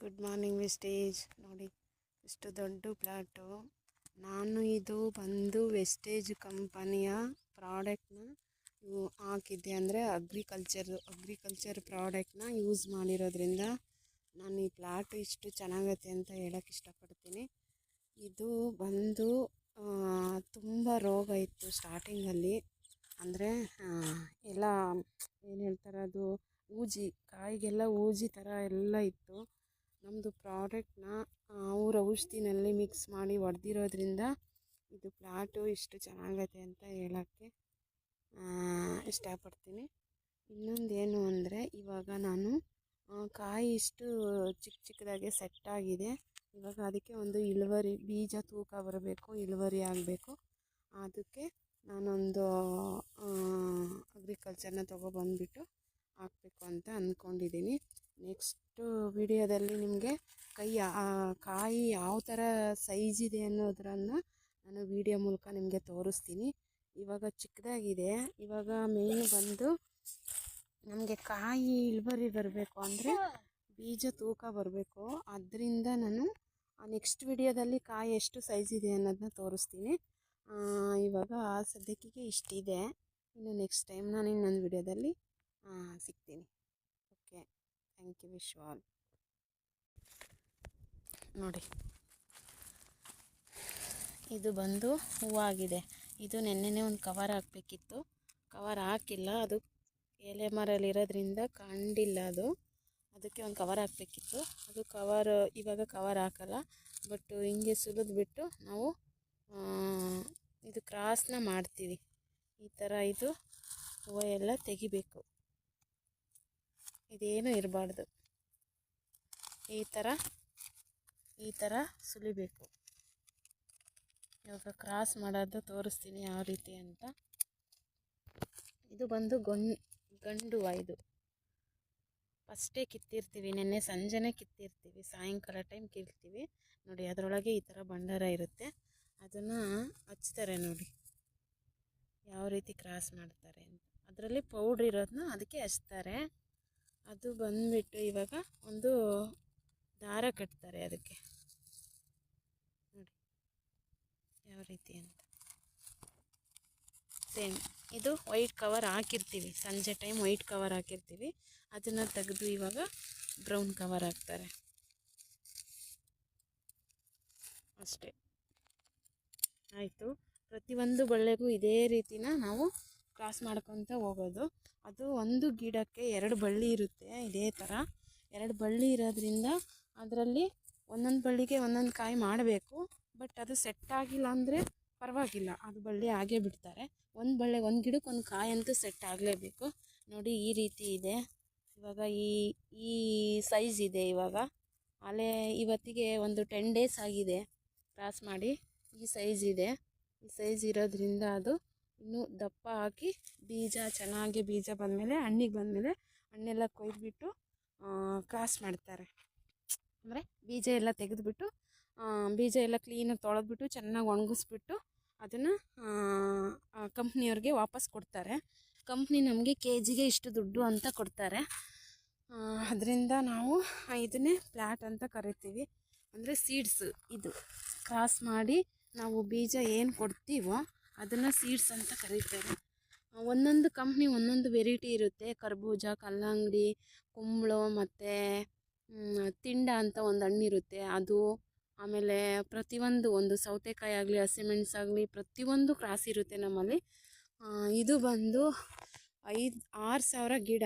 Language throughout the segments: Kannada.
Good morning wastage. ನೋಡಿ ಇಷ್ಟು ದೊಡ್ಡ ಪ್ಲಾಟು. ನಾನು ಇದು ಬಂದು ವೆಸ್ಟೇಜ್ ಕಂಪನಿಯ ಪ್ರಾಡಕ್ಟ್ನ ಹಾಕಿದ್ದೆ, ಅಂದರೆ ಅಗ್ರಿಕಲ್ಚರ್ ಪ್ರಾಡಕ್ಟ್ನ ಯೂಸ್ ಮಾಡಿರೋದ್ರಿಂದ ನಾನು ಈ ಪ್ಲಾಟು ಇಷ್ಟು ಚೆನ್ನಾಗೈತೆ ಅಂತ ಹೇಳೋಕ್ಕೆ ಇಷ್ಟಪಡ್ತೀನಿ. ಇದು ಬಂದು ತುಂಬ ರೋಗ ಇತ್ತು ಸ್ಟಾರ್ಟಿಂಗಲ್ಲಿ, ಅಂದರೆ ಎಲ್ಲ ಏನು ಹೇಳ್ತಾರೆ, ಅದು ಕಾಯಿಗೆಲ್ಲ ಊಜಿ ಥರ ಎಲ್ಲ ಇತ್ತು. ನಮ್ಮದು ಪ್ರಾಡಕ್ಟ್ನ ಅವ್ರ ಔಷಧಿನಲ್ಲಿ ಮಿಕ್ಸ್ ಮಾಡಿ ಹೊಡೆದಿರೋದ್ರಿಂದ ಇದು ಪ್ಲಾಟು ಇಷ್ಟು ಚೆನ್ನಾಗೈತೆ ಅಂತ ಹೇಳೋಕ್ಕೆ ಇಷ್ಟಪಡ್ತೀನಿ. ಇನ್ನೊಂದೇನು ಅಂದರೆ, ಇವಾಗ ನಾನು ಕಾಯಿ ಇಷ್ಟು ಚಿಕ್ಕದಾಗೆ ಸೆಟ್ಟಾಗಿದೆ. ಇವಾಗ ಅದಕ್ಕೆ ಒಂದು ಇಳುವರಿ, ಬೀಜ ತೂಕ ಬರಬೇಕು, ಇಳುವರಿ ಆಗಬೇಕು. ಅದಕ್ಕೆ ನಾನೊಂದು ಅಗ್ರಿಕಲ್ಚರ್ನ ತೊಗೊಬಂದ್ಬಿಟ್ಟು ಹಾಕಬೇಕು ಅಂತ ಅಂದ್ಕೊಂಡಿದ್ದೀನಿ. ನೆಕ್ಸ್ಟು ವಿಡಿಯೋದಲ್ಲಿ ನಿಮಗೆ ಕಾಯಿ ಯಾವ ಥರ ಸೈಜ್ ಇದೆ ಅನ್ನೋದನ್ನು ನಾನು ವಿಡಿಯೋ ಮೂಲಕ ನಿಮಗೆ ತೋರಿಸ್ತೀನಿ. ಇವಾಗ ಚಿಕ್ಕದಾಗಿದೆ. ಇವಾಗ ಮೇಯ್ನ್ ಬಂದು ನಮಗೆ ಕಾಯಿ ಇಳುವರಿ ಬರಬೇಕು ಅಂದರೆ ಬೀಜ ತೂಕ ಬರಬೇಕು. ಅದರಿಂದ ನಾನು ನೆಕ್ಸ್ಟ್ ವಿಡಿಯೋದಲ್ಲಿ ಕಾಯಿ ಎಷ್ಟು ಸೈಜ್ ಇದೆ ಅನ್ನೋದನ್ನ ತೋರಿಸ್ತೀನಿ. ಇವಾಗ ಸದ್ಯಕ್ಕೆ ಇಷ್ಟಿದೆ. ಇನ್ನು ನೆಕ್ಸ್ಟ್ ಟೈಮ್ ನಾನು ಇನ್ನೊಂದು ವಿಡಿಯೋದಲ್ಲಿ ಸಿಗ್ತೀನಿ. Okay, thank you, wish all. ನೋಡಿ, ಇದು ಬಂದು ಹೂವಾಗಿದೆ. ಇದು ನೆನ್ನೆನೇ ಒಂದು ಕವರ್ ಹಾಕಬೇಕಿತ್ತು, ಕವರ್ ಹಾಕಿಲ್ಲ. ಅದು ಎಲೆ ಮರಲ್ಲಿರೋದ್ರಿಂದ ಕಂಡಿಲ್ಲ. ಅದಕ್ಕೆ ಒಂದು ಕವರ್ ಹಾಕಬೇಕಿತ್ತು. ಅದು ಇವಾಗ ಕವರ್ ಹಾಕಲ್ಲ, ಬಟ್ ಹಿಂಗೆ ಸುಲಿದ್ಬಿಟ್ಟು ನಾವು ಇದು ಕ್ರಾಸ್ನ ಮಾಡ್ತೀವಿ. ಈ ಥರ ಇದು ಹೂವು ಎಲ್ಲ ತೆಗಿಬೇಕು, ಇದೇನು ಇರಬಾರ್ದು. ಈ ಥರ ಸುಲಿಬೇಕು. ಇವಾಗ ಕ್ರಾಸ್ ಮಾಡೋದು ತೋರಿಸ್ತೀನಿ ಯಾವ ರೀತಿ ಅಂತ. ಇದು ಬಂದು ಗಂಡು ಇದು ಫಸ್ಟೇ ಕಿತ್ತಿರ್ತೀವಿ, ನೆನ್ನೆ ಸಂಜೆನೇ ಕಿತ್ತಿರ್ತೀವಿ, ಸಾಯಂಕಾಲ ಟೈಮ್ ಕಿರ್ತೀವಿ. ನೋಡಿ, ಅದರೊಳಗೆ ಈ ಥರ ಭಂಡಾರ ಇರುತ್ತೆ. ಅದನ್ನು ಹಚ್ತಾರೆ. ನೋಡಿ ಯಾವ ರೀತಿ ಕ್ರಾಸ್ ಮಾಡ್ತಾರೆ ಅಂತ. ಅದರಲ್ಲಿ ಪೌಡ್ರ್ ಇರೋದನ್ನ ಅದಕ್ಕೆ ಹಚ್ತಾರೆ. ಅದು ಬಂದುಬಿಟ್ಟು ಇವಾಗ ಒಂದು ದಾರ ಕಟ್ತಾರೆ ಅದಕ್ಕೆ. ನೋಡಿ ಯಾವ ರೀತಿ ಅಂತ. ಸೇಮ್ ಇದು ವೈಟ್ ಕವರ್ ಹಾಕಿರ್ತೀವಿ, ಸಂಜೆ ಟೈಮ್ ವೈಟ್ ಕವರ್ ಹಾಕಿರ್ತೀವಿ. ಅದನ್ನು ತೆಗೆದು ಇವಾಗ ಬ್ರೌನ್ ಕವರ್ ಹಾಕ್ತಾರೆ ಅಷ್ಟೇ. ಆಯಿತು. ಪ್ರತಿಯೊಂದು ಬಳ್ಳಿಗೂ ಇದೇ ರೀತಿನ ನಾವು ಕ್ರಾಸ್ ಮಾಡ್ಕೊತ ಹೋಗೋದು. ಅದು ಒಂದು ಗಿಡಕ್ಕೆ 2 ಬಳ್ಳಿ ಇರುತ್ತೆ. ಇದೇ ಥರ 2 ಬಳ್ಳಿ ಇರೋದ್ರಿಂದ ಅದರಲ್ಲಿ ಒಂದೊಂದು ಬಳ್ಳಿಗೆ ಒಂದೊಂದು ಕಾಯಿ ಮಾಡಬೇಕು. ಬಟ್ ಅದು ಸೆಟ್ ಆಗಿಲ್ಲ ಅಂದರೆ ಪರವಾಗಿಲ್ಲ, ಅದು ಬಳ್ಳಿ ಹಾಗೇ ಬಿಡ್ತಾರೆ. ಒಂದು ಗಿಡಕ್ಕೆ ಒಂದು ಕಾಯಿ ಅಂತೂ ಸೆಟ್ ಆಗಲೇಬೇಕು. ನೋಡಿ ಈ ರೀತಿ ಇದೆ. ಇವಾಗ ಈ ಸೈಜ್ ಇದೆ. ಇವಾಗ ಇವತ್ತಿಗೆ ಒಂದು 10 ಡೇಸ್ ಆಗಿದೆ ಕ್ರಾಸ್ ಮಾಡಿ. ಈ ಸೈಜ್ ಇದೆ. ಈ ಸೈಜ್ ಇರೋದ್ರಿಂದ ಅದು ಇನ್ನೂ ದಪ್ಪ ಹಾಕಿ ಚೆನ್ನಾಗಿ ಬೀಜ ಬಂದಮೇಲೆ, ಹಣ್ಣಿಗೆ ಬಂದಮೇಲೆ ಹಣ್ಣೆಲ್ಲ ಕೊಯ್ದುಬಿಟ್ಟು ಕ್ರಾಸ್ ಮಾಡ್ತಾರೆ. ಅಂದರೆ ಬೀಜ ಎಲ್ಲ ತೆಗೆದುಬಿಟ್ಟು, ಬೀಜ ಎಲ್ಲ ಕ್ಲೀನಾಗಿ ತೊಳೆದ್ಬಿಟ್ಟು ಚೆನ್ನಾಗಿ ಒಣಗಿಸ್ಬಿಟ್ಟು ಅದನ್ನು ಕಂಪ್ನಿಯವ್ರಿಗೆ ವಾಪಸ್ ಕೊಡ್ತಾರೆ. ಕಂಪ್ನಿ ನಮಗೆ KGಗೆ ಇಷ್ಟು ದುಡ್ಡು ಅಂತ ಕೊಡ್ತಾರೆ. ಅದರಿಂದ ನಾವು ಇದನ್ನೇ ಪ್ಲ್ಯಾಟ್ ಅಂತ ಕರಿತೀವಿ. ಅಂದರೆ ಸೀಡ್ಸ್, ಇದು ಕ್ರಾಸ್ ಮಾಡಿ ನಾವು ಬೀಜ ಏನು ಕೊಡ್ತೀವೋ ಅದನ್ನು ಸೀಡ್ಸ್ ಅಂತ ಕರೀತಾರೆ. ಒಂದೊಂದು ಕಂಪ್ನಿ ಒಂದೊಂದು ವೆರೈಟಿ ಇರುತ್ತೆ. ಕರ್ಬೂಜ, ಕಲ್ಲಂಗಡಿ, ಕುಂಬಳ ಮತ್ತು ತಿಂಡ ಅಂತ ಒಂದು ಹಣ್ಣಿರುತ್ತೆ ಅದು. ಆಮೇಲೆ ಒಂದು ಸೌತೆಕಾಯಿ ಆಗಲಿ, ಹಸಿಮೆಣಸಾಗಲಿ, ಪ್ರತಿಯೊಂದು ಕ್ರಾಸ್ ಇರುತ್ತೆ ನಮ್ಮಲ್ಲಿ. ಇದು ಬಂದು 5-6 ಸಾವಿರ ಗಿಡ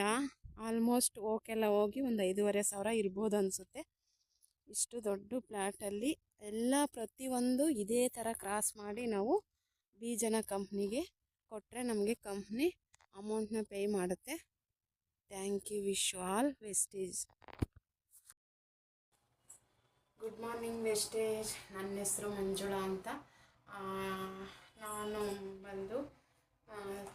ಆಲ್ಮೋಸ್ಟ್ ಓಕೆಲ್ಲ ಹೋಗಿ ಒಂದು 5,500 ಇರ್ಬೋದು ಅನಿಸುತ್ತೆ. ಇಷ್ಟು ದೊಡ್ಡ ಪ್ಲ್ಯಾಟಲ್ಲಿ ಎಲ್ಲ ಪ್ರತಿಯೊಂದು ಇದೇ ಥರ ಕ್ರಾಸ್ ಮಾಡಿ ನಾವು ಬೀಜನ ಕಂಪ್ನಿಗೆ ಕೊಟ್ಟರೆ ನಮಗೆ ಕಂಪ್ನಿ ಅಮೌಂಟ್ನ ಪೇ ಮಾಡುತ್ತೆ. Thank you, wish all Vestige. Good morning Vestige. ನನ್ನ ಹೆಸರು ಮಂಜುಳಾ ಅಂತ. ನಾನು ಬಂದು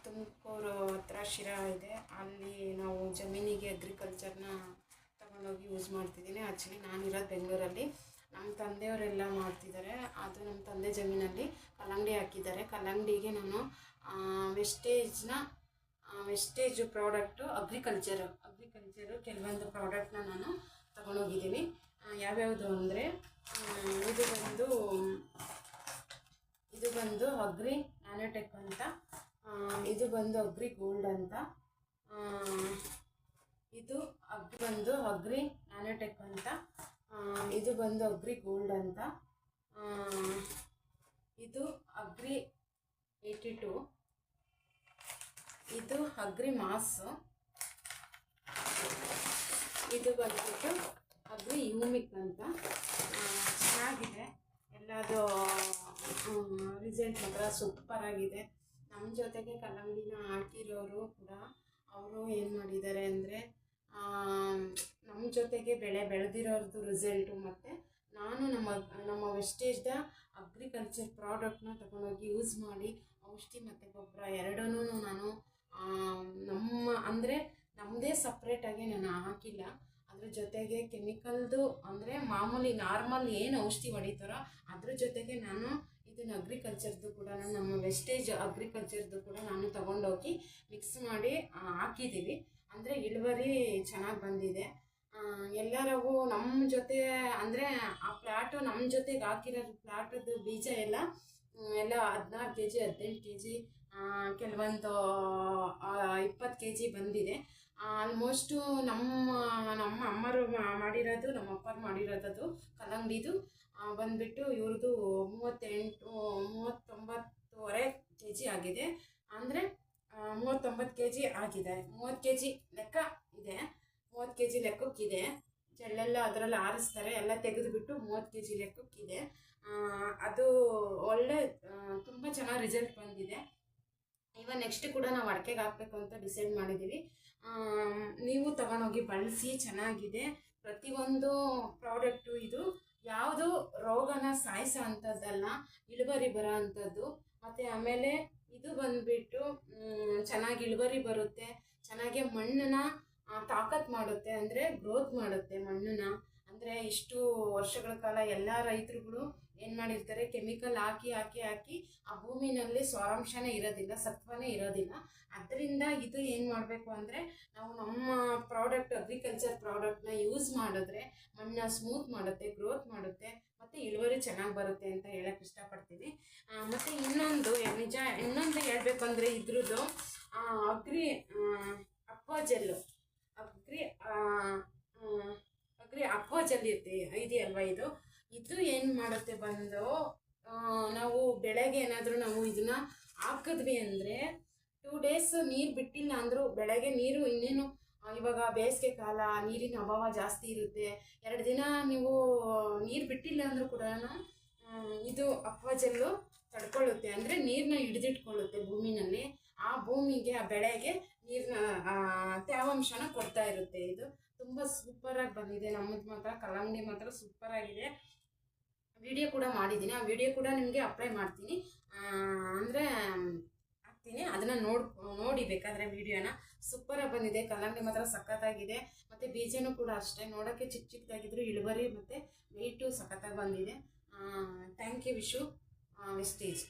ತುಮಕೂರು ಹತ್ರ ಶಿರಾ ಇದೆ, ಅಲ್ಲಿ ನಾವು ಜಮೀನಿಗೆ ಅಗ್ರಿಕಲ್ಚರ್ನ ತಗೊಂಡೋಗಿ ಯೂಸ್ ಮಾಡ್ತಿದ್ದೀನಿ. ಆ್ಯಕ್ಚುಲಿ ನಾನಿರೋದು ಬೆಂಗಳೂರಲ್ಲಿ. ನಮ್ಮ ತಂದೆಯವರೆಲ್ಲ ಮಾಡ್ತಿದ್ದಾರೆ. ಅದು ನಮ್ಮ ತಂದೆ ಜಮೀನಲ್ಲಿ ಕಲ್ಲಂಗಡಿ ಹಾಕಿದ್ದಾರೆ. ಕಲ್ಲಂಗಡಿಗೆ ನಾನು ವೆಸ್ಟೇಜು ಪ್ರಾಡಕ್ಟು ಅಗ್ರಿಕಲ್ಚರು ಕೆಲವೊಂದು ಪ್ರಾಡಕ್ಟ್ನ ನಾನು ತಗೊಂಡೋಗಿದ್ದೀನಿ. ಯಾವ್ಯಾವುದು ಅಂದರೆ ಇದು ಬಂದು ಅಗ್ರಿ ನ್ಯಾನೋಟೆಕ್ ಅಂತ, ಇದು ಬಂದು ಅಗ್ರಿ ಗೋಲ್ಡ್ ಅಂತ, ಇದು ಬಂದು ಅಗ್ರಿ ನ್ಯಾನೋಟೆಕ್ ಅಂತ, ಇದು ಬಂದು ಅಗ್ರಿ ಗೋಲ್ಡ್ ಅಂತ, ಇದು ಅಗ್ರಿ 82, ಇದು ಅಗ್ರಿ ಮಾಸು, ಇದು ಬಂದ್ಬಿಟ್ಟು ಅಗ್ರಿ ಯೂಮಿಕ್ ಅಂತ. ಚೆನ್ನಾಗಿದೆ, ಎಲ್ಲದು ರಿಸಲ್ಟ್ ಮಾತ್ರ ಸೂಪರ್ ಆಗಿದೆ. ನಮ್ಮ ಜೊತೆಗೆ ಕಲ್ಲಂಗಡಿನ ಹಾಕಿರೋರು ಕೂಡ ಅವರು ಏನು ಮಾಡಿದ್ದಾರೆ ಅಂದರೆ ನಮ್ಮ ಜೊತೆಗೆ ಬೆಳೆದಿರೋದು ರಿಸಲ್ಟು, ಮತ್ತು ನಾನು ನಮ್ಮ ವೆಸ್ಟೇಜ್ದ ಅಗ್ರಿಕಲ್ಚರ್ ಪ್ರಾಡಕ್ಟ್ನ ತಗೊಂಡೋಗಿ ಯೂಸ್ ಮಾಡಿ ಔಷಧಿ ಮತ್ತು ಗೊಬ್ಬರ ಎರಡನ್ನೂ ನಾನು ನಮ್ಮದೇ ಸಪ್ರೇಟಾಗಿ ನಾನು ಹಾಕಿಲ್ಲ. ಅದ್ರ ಜೊತೆಗೆ ಕೆಮಿಕಲ್ದು ಅಂದರೆ ಮಾಮೂಲಿ ನಾರ್ಮಲ್ ಏನು ಔಷಧಿ ಹೊಡಿತಾರೋ ಅದ್ರ ಜೊತೆಗೆ ನಾನು ಇದನ್ನು ಅಗ್ರಿಕಲ್ಚರ್ದು ಕೂಡ ನಮ್ಮ ವೆಸ್ಟೇಜ್ ಅಗ್ರಿಕಲ್ಚರ್ದು ಕೂಡ ನಾನು ತಗೊಂಡೋಗಿ ಮಿಕ್ಸ್ ಮಾಡಿ ಹಾಕಿದ್ದೀವಿ. ಅಂದರೆ ಇಳುವರಿ ಚೆನ್ನಾಗಿ ಬಂದಿದೆ. ಎಲ್ಲರಿಗೂ ನಮ್ಮ ಜೊತೆ ಅಂದರೆ ಆ ಪ್ಲ್ಯಾಟು ನಮ್ಮ ಜೊತೆಗೆ ಹಾಕಿರೋ ಪ್ಲ್ಯಾಟದ್ದು ಬೀಜ ಎಲ್ಲ 16 kg 18 kg, ಕೆಲವೊಂದು 20 kg ಬಂದಿದೆ. ಆಲ್ಮೋಸ್ಟು ನಮ್ಮ ಅಮ್ಮರು ಮಾಡಿರೋದು, ನಮ್ಮ ಅಪ್ಪರು ಮಾಡಿರೋದು ಕಲ್ಲಂಗಡಿದು ಬಂದುಬಿಟ್ಟು ಇವ್ರದ್ದು 39.5 kg ಆಗಿದೆ. ಅಂದರೆ 39 kg ಆಗಿದೆ. 30 kg ಲೆಕ್ಕ ಇದೆ, 30 kg ಲೆಕ್ಕಕ್ಕಿದೆ. ಚೆಲ್ಲೆಲ್ಲ ಅದರಲ್ಲಿ ಆರಿಸ್ತಾರೆ, ಎಲ್ಲ ತೆಗೆದುಬಿಟ್ಟು 30 kg ಲೆಕ್ಕಕ್ಕಿದೆ. ಅದು ಒಳ್ಳೆ ತುಂಬ ಚೆನ್ನಾಗಿ ರಿಸಲ್ಟ್ ಬಂದಿದೆ. ಇವಾಗ ನೆಕ್ಸ್ಟ್ ಕೂಡ ನಾವು ಅಡಿಕೆಗೆ ಹಾಕಬೇಕು ಅಂತ ಡಿಸೈಡ್ ಮಾಡಿದ್ದೀವಿ. ನೀವು ತಗೊಂಡೋಗಿ ಬಳಸಿ, ಚೆನ್ನಾಗಿದೆ ಪ್ರತಿಯೊಂದು ಪ್ರಾಡಕ್ಟು. ಇದು ಯಾವುದು ರೋಗನ ಸಾಯಿಸೋ ಅಂಥದ್ದಲ್ಲ, ಇಳುವರಿ ಬರೋ ಅಂಥದ್ದು. ಮತ್ತು ಆಮೇಲೆ ಇದು ಬಂದುಬಿಟ್ಟು ಚೆನ್ನಾಗಿ ಇಳುವರಿ ಬರುತ್ತೆ, ಚೆನ್ನಾಗಿ ಮಣ್ಣನ್ನ ತಾಕತ್ತು ಮಾಡುತ್ತೆ, ಅಂದರೆ ಗ್ರೋತ್ ಮಾಡುತ್ತೆ ಮಣ್ಣನ್ನ. ಅಂದರೆ ಇಷ್ಟು ವರ್ಷಗಳ ಕಾಲ ಎಲ್ಲ ರೈತರುಗಳು ಏನು ಮಾಡಿರ್ತಾರೆ, ಕೆಮಿಕಲ್ ಹಾಕಿ ಆ ಭೂಮಿನಲ್ಲಿ ಸಾರಾಂಶನೇ ಇರೋದಿಲ್ಲ, ಸತ್ವನೇ ಇರೋದಿಲ್ಲ. ಅದರಿಂದ ಇದು ಏನು ಮಾಡಬೇಕು ಅಂದರೆ ನಾವು ನಮ್ಮ ಪ್ರಾಡಕ್ಟ್ ಅಗ್ರಿಕಲ್ಚರ್ ಪ್ರಾಡಕ್ಟ್ನ ಯೂಸ್ ಮಾಡಿದ್ರೆ ಮಣ್ಣನ್ನ ಸ್ಮೂತ್ ಮಾಡುತ್ತೆ, ಗ್ರೋತ್ ಮಾಡುತ್ತೆ, ಮತ್ತು ಇಳುವರಿ ಚೆನ್ನಾಗಿ ಬರುತ್ತೆ ಅಂತ ಹೇಳಕ್ಕೆ ಇಷ್ಟಪಡ್ತೀನಿ. ಮತ್ತು ಇನ್ನೊಂದು ಹೇಳಬೇಕು ಅಂದರೆ ಇದ್ರದ್ದು ಅಗ್ರಿ ಅಕ್ವಾಜೆಲ್ಲು ಅಗ್ರಿ ಅಕ್ವಾಜೆಲ್ ಇದೆಯಲ್ವ, ಇದು ಏನು ಮಾಡುತ್ತೆ ಬಂದು ನಾವು ಬೆಳೆಗೆ ಏನಾದರೂ ನಾವು ಇದನ್ನು ಹಾಕಿದ್ವಿ ಅಂದರೆ 2 days ನೀರು ಬಿಟ್ಟಿಲ್ಲ ಅಂದರೂ ಬೆಳೆಗೆ ನೀರು ಇನ್ನೇನು, ಇವಾಗ ಬೇಸಿಗೆ ಕಾಲ ನೀರಿನ ಅಭಾವ ಜಾಸ್ತಿ ಇರುತ್ತೆ. 2 ದಿನ ನೀವು ನೀರು ಬಿಟ್ಟಿಲ್ಲ ಅಂದರೂ ಕೂಡ ಇದು ಅಕ್ವಾಜೆಲ್ಲು ತಡ್ಕೊಳ್ಳುತ್ತೆ, ಅಂದರೆ ನೀರನ್ನ ಹಿಡಿದಿಟ್ಕೊಳ್ಳುತ್ತೆ ಭೂಮಿನಲ್ಲಿ. ಆ ಭೂಮಿಗೆ, ಆ ಬೆಳೆಗೆ ನೀರಿನ ತೇವಾಂಶನ ಕೊಡ್ತಾ ಇರುತ್ತೆ. ಇದು ತುಂಬ ಸೂಪರಾಗಿ ಬಂದಿದೆ. ನಮ್ಮದು ಮಾತ್ರ ಕಲ್ಲಂಗಡಿ ಮಾತ್ರ ಸೂಪರಾಗಿದೆ. ವಿಡಿಯೋ ಕೂಡ ಮಾಡಿದ್ದೀನಿ, ಆ ವಿಡಿಯೋ ಕೂಡ ನಿಮಗೆ ಅಪ್ಲೈ ಮಾಡ್ತೀನಿ, ಅಂದರೆ ಹಾಕ್ತೀನಿ, ಅದನ್ನು ನೋಡಿ ಬೇಕಾದರೆ ವಿಡಿಯೋನ. ಸೂಪರಾಗಿ ಬಂದಿದೆ, ಕಲ್ಲಂಗಡಿ ಮಾತ್ರ ಸಖತ್ತಾಗಿದೆ. ಮತ್ತು ಬೀಜನೂ ಕೂಡ ಅಷ್ಟೇ, ನೋಡೋಕ್ಕೆ ಚಿಕ್ಕದಾಗಿದ್ರು ಇಳುವರಿ ಮತ್ತು ವೆಯ್ಟು ಸಖತ್ತಾಗಿ ಬಂದಿದೆ. Thank you wish wastage.